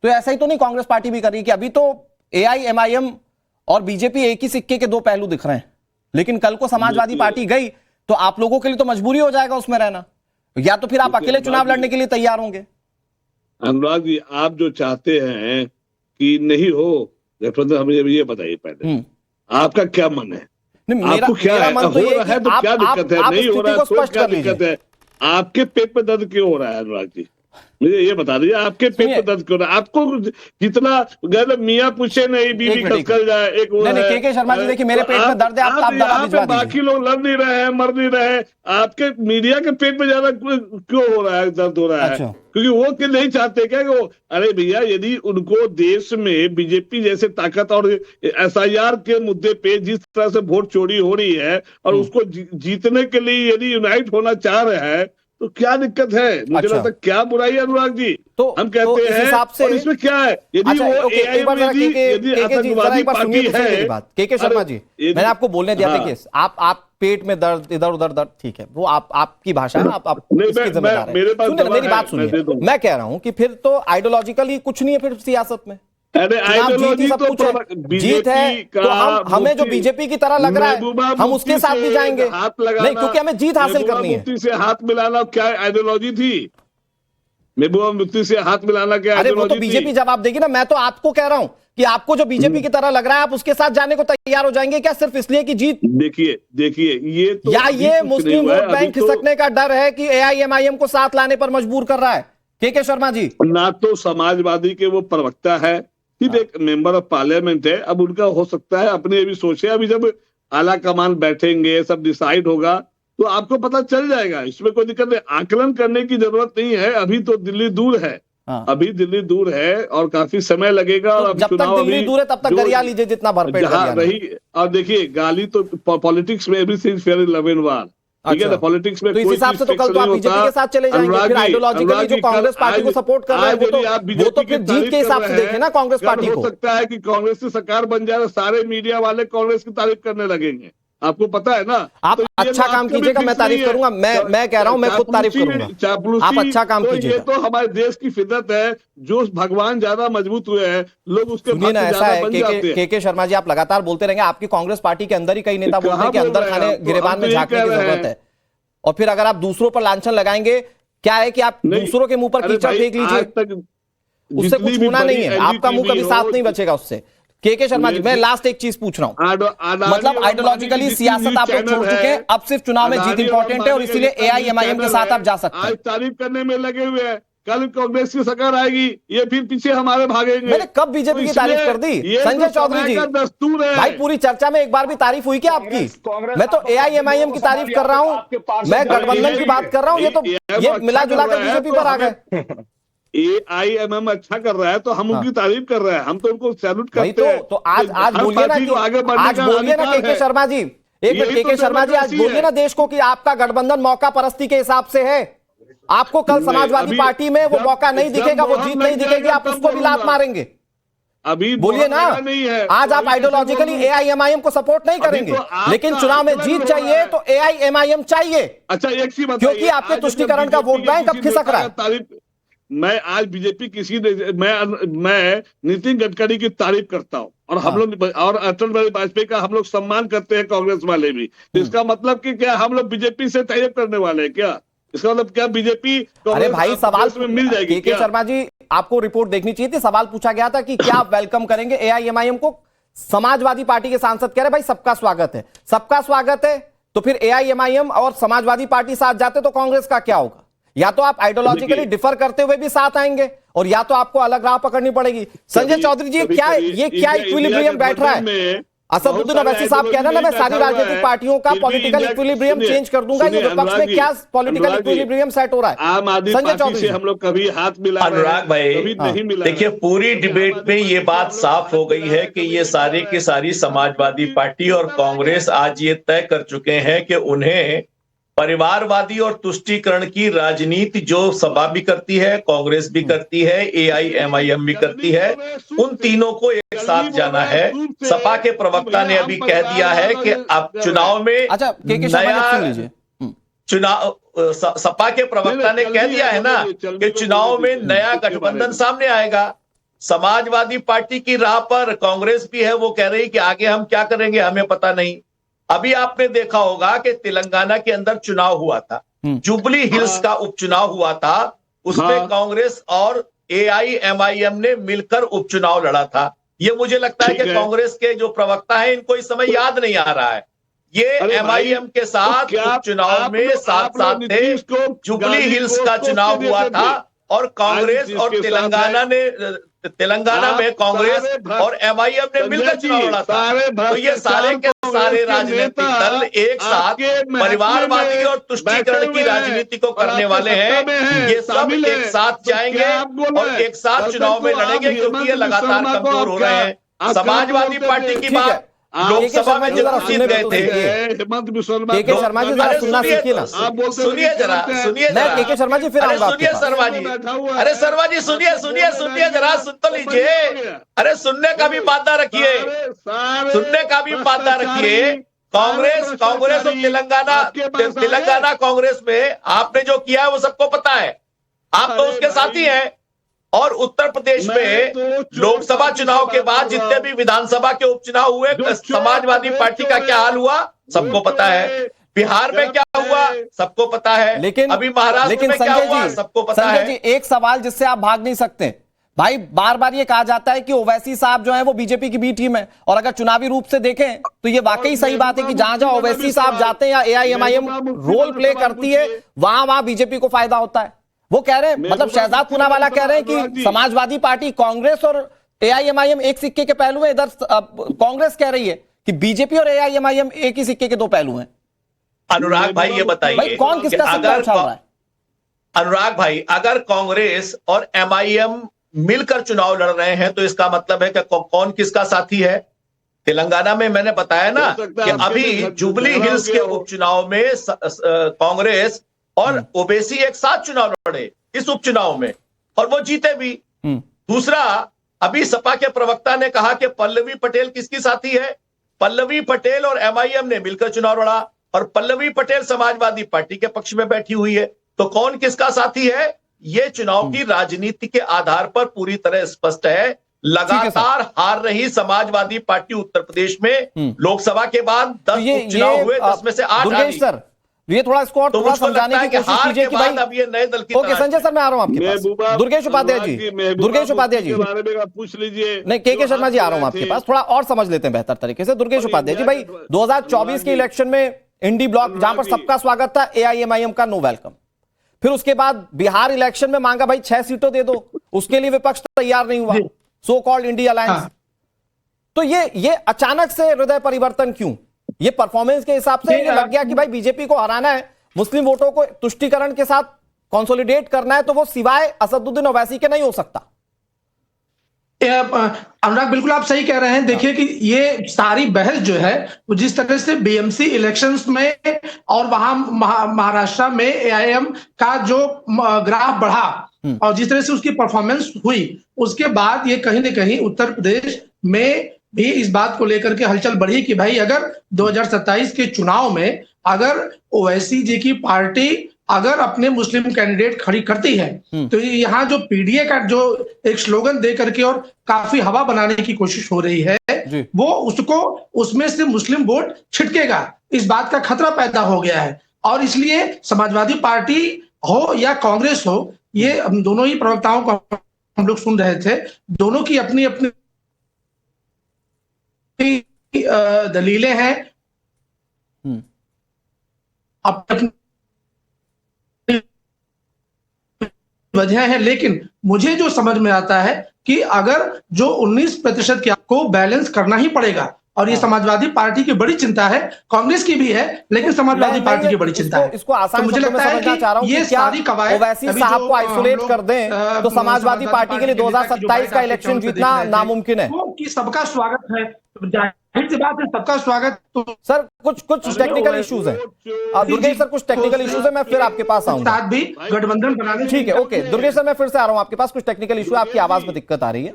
तो ऐसा ही तो नहीं कांग्रेस पार्टी भी कर रही कि अभी तो एआईएमआईएम और बीजेपी एक ही सिक्के के दो पहलू दिख रहे हैं, लेकिन कल को समाजवादी पार्टी गई तो आप लोगों के लिए तो मजबूरी हो जाएगा उसमें रहना, या तो फिर आप अकेले चुनाव लड़ने के लिए तैयार होंगे। अनुराग जी, आप जो चाहते हैं कि नहीं हो गठबंधन, हमें ये बताइए पहले आपका क्या मन है? आपको क्या है? हो रहा है तो क्या दिक्कत है? नहीं हो रहा है तो क्या दिक्कत है? आपके पेट में दर्द क्यों हो रहा है अनुराग जी? मुझे ये बता दीजिए, आपके पेट में दर्द क्यों हो रहा है? आपको जितना गलत मियाँ पूछे नहीं बीबी कसकर जाए, एक वो है। के शर्मा जी देखिए, मेरे पेट में दर्द है, आप दवा भिजवा दीजिए। बाकी लोग लड़ नहीं रहे हैं, मर नहीं रहे हैं, आपके मीडिया के पेट में ज्यादा क्यों हो रहा है, दर्द हो रहा है? क्योंकि वो कि नहीं चाहते क्या कि वो, अरे भैया यदि उनको देश में बीजेपी जैसे ताकत और एसआईआर के मुद्दे पे जिस तरह से वोट चोरी हो रही है और उसको जीतने के लिए यदि यूनाइट होना चाह रहे हैं तो क्या दिक्कत है? मुझे लगता है क्या बुराई है अनुराग जी? तो हम कहते हैं और इसमें क्या है? यदि वो यदि आतंकवादी पार्टी है। के शर्मा जी, मैंने आपको बोलने दिया था कि आप पेट में दर्द, इधर उधर दर्द, ठीक है, वो आपकी भाषा है, आप इसकी जिम्मेदार है। सुनिए मेरी बात सुनिए, मैं कह रहा हूं कि फिर तो आइडियोलॉजिकली कुछ नहीं है फिर सियासत में। अरे आइडियोलॉजी तो जीत है तो हमें जो बीजेपी की तरह लग रहा है हम उसके साथ भी जाएंगे, नहीं क्योंकि हमें जीत हासिल करनी है। मुफ्ती से हाथ मिलाना क्या आइडियोलॉजी थी? महबूबा मुफ्ती से हाथ मिलाना क्या आइडियोलॉजी थी? तो बीजेपी जवाब देगी ना। मैं तो आपको कह रहा हूं कि आपको जो बीजेपी की तरह लग रहा है आप उसके साथ जाने को तैयार हो जाएंगे क्या, सिर्फ इसलिए कि जीत? देखिए ये तो या ये मुस्लिम वोट बैंक खिसकने का डर है कि एआईएमआईएम को साथ लाने पर मजबूर कर रहा है? के शर्मा जी, ना तो समाजवादी के वो प्रवक्ता है, सिर्फ एक मेंबर ऑफ पार्लियामेंट है। अब उनका हो सकता है अपने भी सोचे, अभी जब आला कमान बैठेंगे सब डिसाइड होगा तो आपको पता चल जाएगा, इसमें कोई दिक्कत नहीं। आकलन करने की जरूरत नहीं है, अभी तो दिल्ली दूर है। अभी दिल्ली दूर है और काफी समय लगेगा। और जब तक दिल्ली दूर है तब तक गरिया लीजिए जितना भरपेट रही। और देखिए गाली तो पॉलिटिक्स में everything is fair in love and वार, ठीक है ना? पॉलिटिक्स में तो इस हिसाब से तो कल तो आप बीजेपी के साथ चले जाएंगे, फिर आइडियोलॉजिकली जो कांग्रेस पार्टी को सपोर्ट कर रहे हैं वो तो फिर जीत के हिसाब से देखें ना कांग्रेस पार्टी को। हो सकता है कि कांग्रेस की सरकार बन जाए, सारे मीडिया वाले कांग्रेस की तारीफ करने लगेंगे, आपको पता है ना? आप अच्छा काम कीजिएगा, मैं तारीफ करूंगा। मैं कह रहा हूं, मैं खुद तारीफ करूंगा, आप अच्छा काम कीजिएगा। ये तो हमारे देश की फितरत है, जो भगवान ज्यादा मजबूत हुए हैं लोग उसके भक्त ज्यादा बन जाते हैं। के शर्मा जी, आप लगातार बोलते रहेंगे, आपकी कांग्रेस पार्टी के अंदर ही कई नेता बोलते हैं कि अंदर खाने गिरेबान में झांकने की जरूरत है, और फिर अगर आप दूसरों पर लांछन लगाएंगे, क्या है कि आप दूसरों के मुंह पर कीचड़ फेंक लीजिए, उससे कुछ होना नहीं है, आपका मुंह कभी साफ नहीं बचेगा उससे। के शर्मा जी, मैं लास्ट एक चीज पूछ रहा हूं, मतलब आइडियोलॉजिकली सियासत आप लोग छोड़ चुके हैं, अब सिर्फ चुनाव में जीत इंपॉर्टेंट है और इसीलिए एआईएमआईएम के साथ आप जा सकते हैं। आज तारीफ करने में लगे हुए हैं, कल कांग्रेस की सरकार आएगी, ये फिर पीछे हमारे भागेंगे। मैंने कब बीजेपी की तारीफ कर दी? संजय चौधरी जी, दस्तूर है भाई पूरी चर्चा में एक बार भी तारीफ हुई क्या आपकी? मैं तो एआईएमआईएम की तारीफ कर रहा हूं, मैं गठबंधन की बात कर रहा हूं, ये मिला जुला कर बीजेपी पर आ गए। एआईएमआईएम अच्छा कर रहा है तो हम उनकी तारीफ कर रहे हैं, हम तो उनको सैल्यूट करते हैं। तो आज बोलिए ना कि आज बोलिए ना के शर्मा जी, एक मिनट के शर्मा जी, आज बोलिए ना देश को कि आपका गठबंधन मौका परस्ती के हिसाब से है। आपको कल समाजवादी पार्टी में वो मौका नहीं दिखेगा, वो जीत नहीं दिखेगी, आप उसको भी लात मारेंगे। अभी बोलिए ना, आज आप आइडियोलॉजिकली एआईएमआईएम को सपोर्ट नहीं करेंगे, लेकिन चुनाव में जीत चाहिए तो एआईएमआईएम चाहिए। अच्छा एक सी बात, क्योंकि आपके तुष्टीकरण का वोट बैंक अब खिसक रहा है। मैं आज बीजेपी मैं नितिन गडकरी की तारीफ करता हूं और हम लोग और अटल बिहारी वाजपेयी का हम लोग सम्मान करते हैं, कांग्रेस वाले भी। तो इसका मतलब कि क्या हम लोग बीजेपी से टाइप करने वाले हैं क्या? इसका मतलब क्या बीजेपी अरे भाई सवाल में मिल जाएगी? के शर्मा जी, आपको रिपोर्ट देखनी चाहिए थी। सवाल पूछा गया था कि क्या आप वेलकम करेंगे एआईएमआईएम को? समाजवादी पार्टी के सांसद कह रहे भाई सबका स्वागत है। सबका स्वागत है तो फिर एआईएमआईएम और समाजवादी पार्टी साथ जाते तो कांग्रेस का क्या होगा? या तो आप आइडियोलॉजिकली डिफर करते हुए भी साथ आएंगे और या तो आपको अलग राह पकड़नी पड़ेगी। संजय चौधरी जी, क्या इक्विलिब्रियम बैठ रहा है? असदुद्दीन अवैसी साहब कह रहे हैं मैं सारी राजनीतिक पार्टियों का पॉलिटिकल इक्विलिब्रियम चेंज कर दूंगा। ये विपक्ष में क्या पॉलिटिकल इक्विलिब्रियम सेट हो रहा है? आम आदमी पार्टी से हम लोग कभी हाथ मिला, अनुराग भाई देखिए, पूरी डिबेट में ये बात साफ हो गई है कि ये सारी की सारी समाजवादी पार्टी और कांग्रेस आज ये तय कर चुके हैं कि उन्हें परिवारवादी और तुष्टीकरण की राजनीति जो सपा भी करती है, कांग्रेस भी करती है, एआईएमआईएम भी करती है, उन तीनों को एक साथ जाना है। सपा के प्रवक्ता ने अभी कह दिया है कि अब चुनाव में सपा के प्रवक्ता ने कह दिया है ना कि चुनाव में नया गठबंधन सामने आएगा। समाजवादी पार्टी की राह पर कांग्रेस भी है, वो कह रही कि आगे हम क्या करेंगे हमें पता नहीं। अभी आपने देखा होगा कि तेलंगाना के अंदर चुनाव हुआ था, जुबली हिल्स का उपचुनाव हुआ था, उसमें कांग्रेस और एआईएमआईएम ने मिलकर उपचुनाव लड़ा था। ये मुझे लगता है कि कांग्रेस के जो प्रवक्ता हैं इनको इस समय याद नहीं आ रहा है। ये एमआईएम के साथ उपचुनाव में साथ साथ थे। जुबली हिल्स का चुनाव हुआ था और कांग्रेस और तेलंगाना में कांग्रेस और एमआईएम ने मिलकर चुनाव लड़ा था। तो ये सारे के सारे राजनीतिक दल एक साथ परिवारवादी और तुष्टीकरण की राजनीति को करने वाले हैं। ये सब एक साथ जाएंगे और एक साथ चुनाव में लड़ेंगे, क्योंकि ये लगातार कमजोर हो रहे हैं। समाजवादी पार्टी की बात लोकसभा में जब जीत गए थे, हेमंत बिस्वा के शर्मा जी जरा सुनना सीखिए ना। सुनिए जरा मैं के शर्मा जी फिर आऊंगा आपके पास। शर्मा जी, अरे शर्मा जी सुनिए जरा, सुन तो लीजिए। अरे सुनने का भी वादा रखिए, सुनने का भी वादा रखिए। कांग्रेस और तेलंगाना कांग्रेस में आपने जो किया है वो सबको पता है, आप तो उसके साथी हैं। और उत्तर प्रदेश में लोकसभा चुनाव के बाद जितने भी विधानसभा के उपचुनाव हुए, समाजवादी पार्टी का क्या हाल हुआ सबको पता है। बिहार में क्या हुआ सबको पता है, लेकिन अभी महाराष्ट्र में क्या हुआ सबको पता है। संजय जी, एक सवाल जिससे आप भाग नहीं सकते भाई, बार बार ये कहा जाता है कि ओवैसी साहब जो है वो बीजेपी की बी टीम है, और अगर चुनावी रूप से देखें तो ये वाकई सही बात है कि जहां जहां ओवैसी साहब जाते हैं या एआईएमआईएम रोल प्ले करती है वहां बीजेपी को फायदा होता है। वो कह रहे हैं, मतलब शहजाद पूनावाला कह रहे हैं कि समाजवादी पार्टी, कांग्रेस और एआईएमआईएम एक सिक्के के पहलू हैं। इधर कांग्रेस कह रही है कि बीजेपी और एआईएमआईएम एक ही सिक्के के दो पहलू हैं। अनुराग भाई ये बताइए, भाई कौन किसका सिक्का उछाल रहा है? अनुराग भाई, अगर कांग्रेस और एमआईएम मिलकर चुनाव लड़ रहे हैं तो इसका मतलब है कि कौन किसका साथी है। तेलंगाना में मैंने बताया ना कि अभी जुबली हिल्स के उपचुनाव में कांग्रेस और ओवैसी एक साथ चुनाव लड़े इस उपचुनाव में, और वो जीते भी। दूसरा, अभी सपा के प्रवक्ता ने कहा कि पल्लवी पटेल किसकी साथी है। पल्लवी पटेल और एमआईएम ने मिलकर चुनाव लड़ा, और पल्लवी पटेल समाजवादी पार्टी के पक्ष में बैठी हुई है। तो कौन किसका साथी है, ये चुनाव की राजनीति के आधार पर पूरी तरह स्पष्ट है। लगातार हार रही समाजवादी पार्टी उत्तर प्रदेश में लोकसभा के बाद 10 उपचुनाव हुए, 10 में से 8 हारी। ये थोड़ा इसको और थोड़ा समझाने की कोशिश कीजिए कि भाई अब ये नए दल की। ओके संजय सर, मैं आ रहा हूं आपके पास। दुर्गेश उपाध्याय जी पूछ लीजिए। नहीं, के शर्मा जी आ रहा हूं आपके पास, थोड़ा और समझ लेते हैं बेहतर तरीके से। दुर्गेश उपाध्याय जी, भाई 2024 के इलेक्शन में इंडी ब्लॉक, जहां पर सबका स्वागत था, एआईएमआईएम का नो वेलकम। फिर उसके बाद बिहार इलेक्शन में मांगा भाई 6 सीटों दे दो, उसके लिए विपक्ष तैयार नहीं हुआ, सो कॉल्ड इंडिया अलायंस। तो ये अचानक से हृदय परिवर्तन क्यों? ये परफॉर्मेंस के हिसाब से ये लग गया कि भाई बीजेपी को हराना है, मुस्लिम वोटों को तुष्टीकरण के साथ कंसोलिडेट करना है, तो वो सिवाय असदुद्दीन ओवैसी के नहीं हो सकता। अनुराग, बिल्कुल आप सही कह रहे हैं। देखिए कि ये सारी बहस जो है वो जिस तरह से बीएमसी इलेक्शंस में और वहां महाराष्ट्र में एआईएम का जो ग्राफ बढ़ा और जिस तरह से उसकी परफॉर्मेंस हुई, उसके बाद ये कहीं ना कहीं उत्तर प्रदेश में भी इस बात को लेकर के हलचल बढ़ी कि भाई अगर 2027 के चुनाव में अगर ओवैसी जी की पार्टी अगर अपने मुस्लिम कैंडिडेट खड़ी करती है तो यहाँ जो पीडीए का जो एक स्लोगन दे करके और काफी हवा बनाने की कोशिश हो रही है, वो उसको उसमें से मुस्लिम वोट छिटकेगा, इस बात का खतरा पैदा हो गया है। और इसलिए समाजवादी पार्टी हो या कांग्रेस हो, ये हम दोनों ही प्रवक्ताओं को हम लोग सुन रहे थे, दोनों की अपनी अपनी दलीलें हैं, अपनी वजह है। लेकिन मुझे जो समझ में आता है कि अगर जो 19% के आपको बैलेंस करना ही पड़ेगा, और ये समाजवादी पार्टी की बड़ी चिंता है, कांग्रेस की भी है, लेकिन समाजवादी पार्टी की बड़ी चिंता है। इसको आसान मुझे लगता है कि ये सारी कवायद ओवैसी साहब को आइसोलेट कर दें तो समाजवादी पार्टी के लिए 2027 का इलेक्शन जीतना नामुमकिन है। कि सबका स्वागत है, जाहिर सी बात है, सबका स्वागत। तो सर कुछ टेक्निकल इश्यूज है दुर्गेश सर, कुछ टेक्निकल इश्यूज है, मैं फिर आपके पास आऊंगा। साथ भी गठबंधन बनाने, ठीक है, ओके दुर्गेश सर, मैं फिर से आ रहा हूं आपके पास, कुछ टेक्निकल इशू, आपकी आवाज में दिक्कत आ रही है।